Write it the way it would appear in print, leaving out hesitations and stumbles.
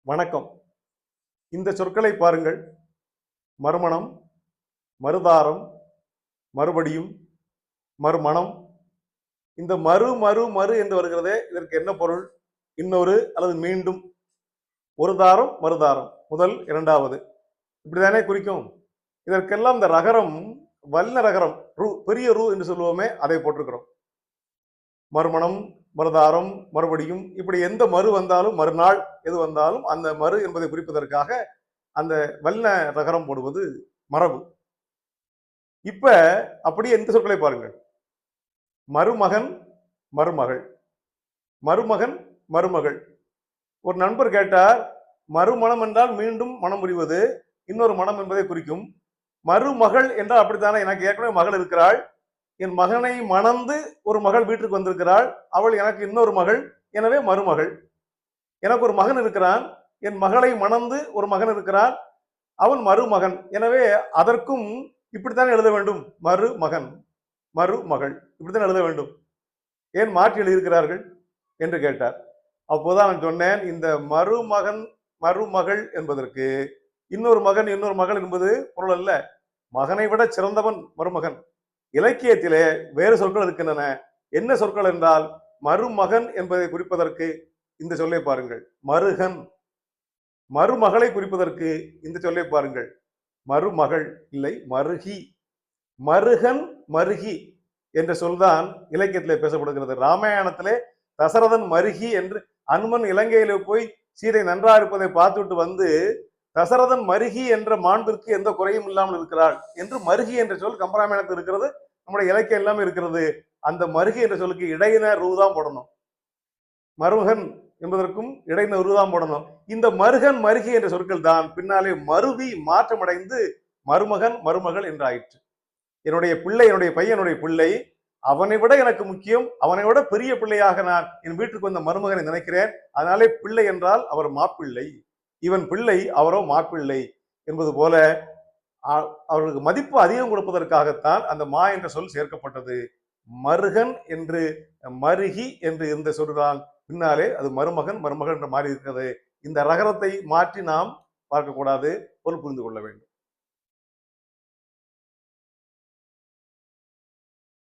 வணக்கம். இந்த சொற்களை பாருங்கள். மறுமணம், மறுதாரம், மறுபடியும், மறுமணம். இந்த மறு மறு மறு என்று வருகிறதே, இதற்கு என்ன பொருள்? இன்னொரு அல்லது மீண்டும். ஒரு தாரம், மறுதாரம். முதல், இரண்டாவது. இப்படித்தானே குறிக்கும். இதற்கெல்லாம் இந்த ரகரம் வல்ல ரகரம் ரு, பெரிய ரு என்று சொல்லுவோமே, அதை போட்டிருக்கிறோம். மறுமணம், மறுதாரம், மறுபடியும், இப்படி எந்த மறு வந்தாலும், மறுநாள் எது வந்தாலும் அந்த மறு என்பதை குறிப்பதற்காக அந்த வல்ல ரகரம் போடுவது மரபு. இப்ப அப்படியே எந்த சொற்களை பாருங்கள். மருமகன், மருமகள், மருமகன், மருமகள். ஒரு நண்பர் கேட்டார், மறுமணம் என்றால் மீண்டும் மனம் புரிவது, இன்னொரு மனம் என்பதை குறிக்கும். மருமகள் என்றால் அப்படித்தானே, எனக்கு ஏற்கனவே மகள் இருக்கிறாள், என் மகனை மணந்து ஒரு மகள் வீட்டுக்கு வந்திருக்கிறாள், அவள் எனக்கு இன்னொரு மகள், எனவே மருமகள். எனக்கு ஒரு மகன் இருக்கிறான், என் மகளை மணந்து ஒரு மகன் இருக்கிறான், அவன் மருமகன். எனவே அதற்கும் இப்படித்தான் எழுத வேண்டும். மருமகன், மருமகள், இப்படித்தான் எழுத வேண்டும். ஏன் மாற்றி எழுதியிருக்கிறார்கள் என்று கேட்டார். அப்போதான் நான் சொன்னேன், இந்த மருமகன் மருமகள் என்பதற்கு இன்னொரு மகன் இன்னொரு மகள் என்பது பொருள் அல்ல. மகனை விட சிறந்தவன் மருமகன். இலக்கியத்திலே வேறு சொற்கள் இருக்கின்றன. என்ன சொற்கள் என்றால், மருமகன் என்பதை குறிப்பதற்கு இந்த சொல்லை பாருங்கள், மருகன். மருமகளை குறிப்பதற்கு இந்த சொல்லை பாருங்கள், மருமகள் இல்லை, மருகி. மருகன், மருகி என்ற சொல்தான் இலக்கியத்திலே பேசப்படுகிறது. ராமாயணத்திலே தசரதன் மருகி என்று, அனுமன் இலங்கையில போய் சீதை நன்றா இருப்பதை பார்த்துவிட்டு வந்து, தசரதன் மருகி என்ற மாண்பிற்கு எந்த குறையும் இல்லாமல் இருக்கிறாள் என்று மருகி என்ற சொல் கம்பராமாயணத்தில் இருக்கிறது. நம்முடைய இலக்கியம் எல்லாமே இருக்கிறது. அந்த மருகி என்ற சொல்லுக்கு இடையின ரூதான் போடணும். மருகன் என்பதற்கும் இடையின ரூதான் போடணும். இந்த மருகன் மருகி என்ற சொற்கள் தான் பின்னாலே மருவி மாற்றமடைந்து மருமகன் மருமகள் என்றாயிற்று. என்னுடைய பிள்ளை, என்னுடைய பையனுடைய பிள்ளை, அவனை விட எனக்கு முக்கியம், அவனை விட பெரிய பிள்ளையாக நான் என் வீட்டுக்கு வந்த மருமகனை நினைக்கிறேன். அதனாலே பிள்ளை என்றால் அவர் மாப்பிள்ளை, இவன் பிள்ளை அவரோ மாப்பிள்ளை என்பது போல அவர்களுக்கு மதிப்பு அதிகம் கொடுப்பதற்காகத்தான் அந்த மா என்ற சொல் சேர்க்கப்பட்டது. மருகன் என்று மருகி என்று இருந்த சொல்லுதான் பின்னாலே அது மருமகன் மருமகள் என்று மாறி இருக்கிறது. இந்த ரகரத்தை மாற்றி நாம் பார்க்கக்கூடாது, பொருள் புரிந்து கொள்ள வேண்டும்.